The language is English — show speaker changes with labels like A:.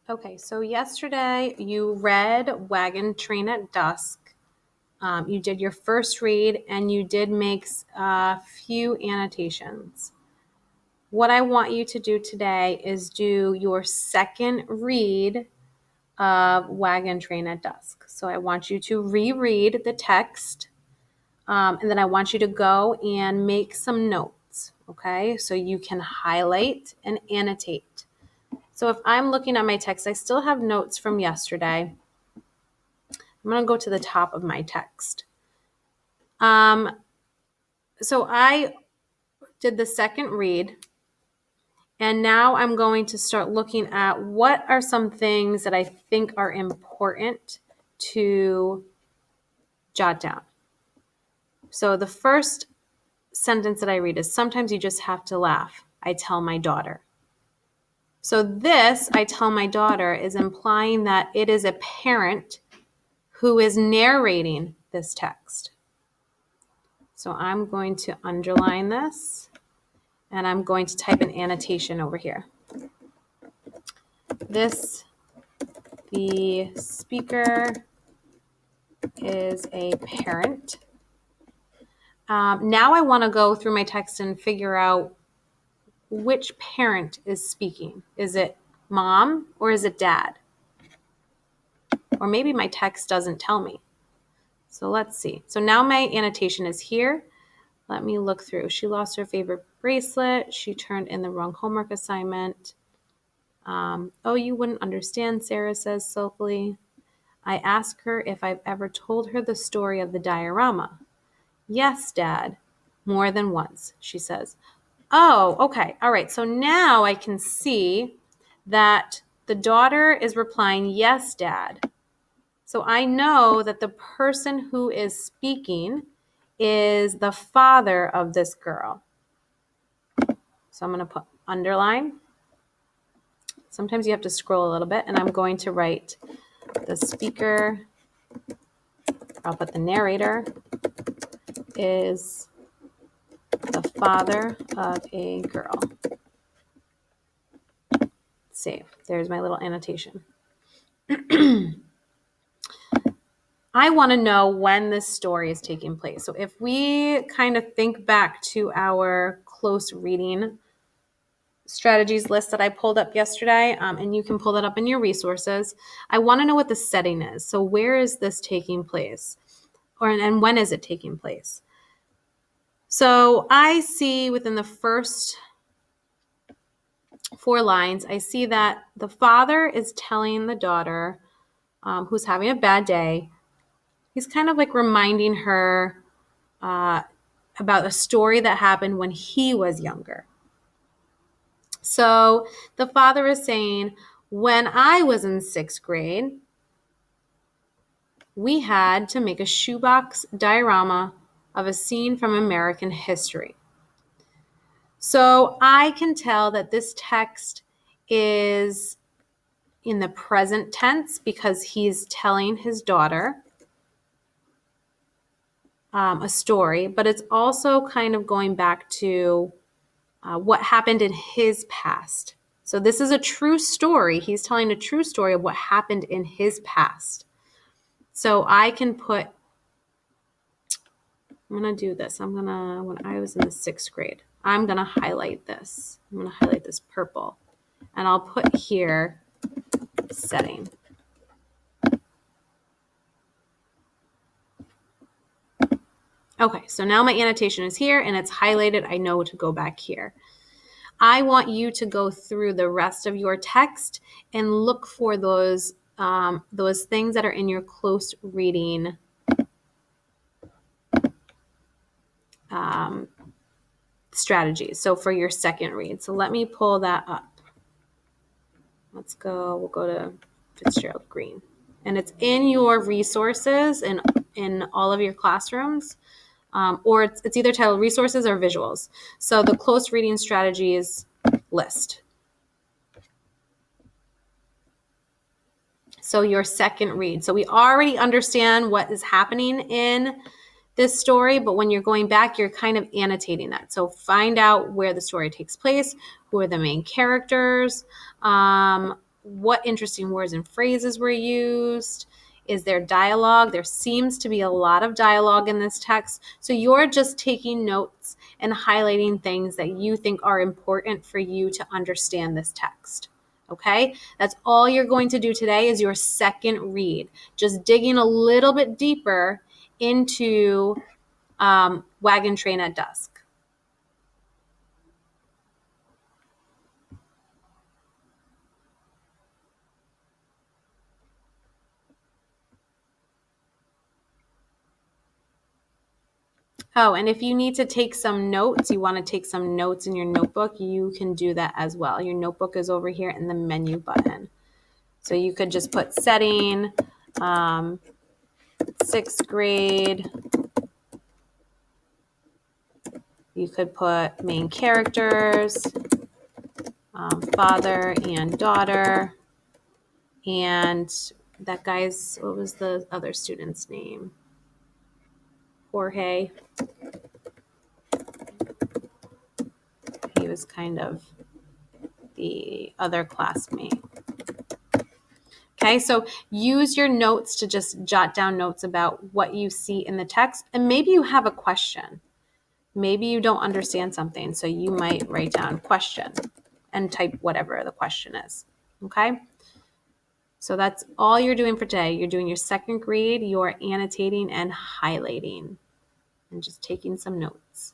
A: Okay, so yesterday you read Wagon Train at Dusk. You did your first read and you did make a few annotations. What I want you to do today is do your second read of Wagon Train at Dusk. So I want you to reread the text, and then I want you to go and make some notes, okay? So you can highlight and annotate. So if I'm looking at my text, I still have notes from yesterday. I'm going to go to the top of my text. So I did the second read, and now I'm going to start looking at what are some things that I think are important to jot down. So the first sentence that I read is, sometimes you just have to laugh. I tell my daughter. So this, I tell my daughter, is implying that it is a parent who is narrating this text. So I'm going to underline this, and I'm going to type an annotation over here. The speaker is a parent. Now I want to go through my text and figure out which parent is speaking. Is it mom or is it dad? Or maybe my text doesn't tell me. So let's see. So now my annotation is here. Let me look through. She lost her favorite bracelet. She turned in the wrong homework assignment. Oh, you wouldn't understand, Sarah says sulkily. I ask her if I've ever told her the story of the diorama. Yes, Dad. More than once, she says. Oh, okay. All right. So now I can see that the daughter is replying, yes, Dad. So I know that the person who is speaking is the father of this girl. So I'm going to put underline. Sometimes you have to scroll a little bit, and I'm going to write the speaker. I'll put the narrator is the father of a girl. Save. There's my little annotation. I want to know when this story is taking place. So if we kind of think back to our close reading strategies list that I pulled up yesterday, and you can pull that up in your resources, I want to know what the setting is. So where is this taking place? And when is it taking place? So I see within the first 4 lines, I see that the father is telling the daughter, who's having a bad day, he's kind of like reminding her about a story that happened when he was younger. So the father is saying, when I was in 6th grade, we had to make a shoebox diorama of a scene from American history. So I can tell that this text is in the present tense because he's telling his daughter a story, but it's also kind of going back to what happened in his past. So this is a true story. He's telling a true story of what happened in his past. So I can put, I'm going to do this. When I was in the 6th grade, I'm going to highlight this. I'm going to highlight this purple. And I'll put here setting. Okay, so now my annotation is here and it's highlighted. I know to go back here. I want you to go through the rest of your text and look for those things that are in your close reading strategies. So for your second read. So let me pull that up. We'll go to Fitzgerald Green. And it's in your resources and in all of your classrooms. Or it's either titled resources or visuals. So the close reading strategies list. So your second read. So we already understand what is happening in this story, but when you're going back, you're kind of annotating that. So find out where the story takes place, who are the main characters, what interesting words and phrases were used. Is there dialogue? There seems to be a lot of dialogue in this text. So you're just taking notes and highlighting things that you think are important for you to understand this text. Okay? That's all you're going to do today is your second read. Just digging a little bit deeper into Wagon Train at Dusk. Oh, and if you need to take some notes, you want to take some notes in your notebook, you can do that as well. Your notebook is over here in the menu button. So you could just put setting, 6th grade. You could put main characters, father and daughter. And that guy's, what was the other student's name? Jorge. He was kind of the other classmate. Okay, so use your notes to just jot down notes about what you see in the text. And maybe you have a question. Maybe you don't understand something, so you might write down question and type whatever the question is. Okay? So that's all you're doing for today. You're doing your second grade, you're annotating and highlighting and just taking some notes.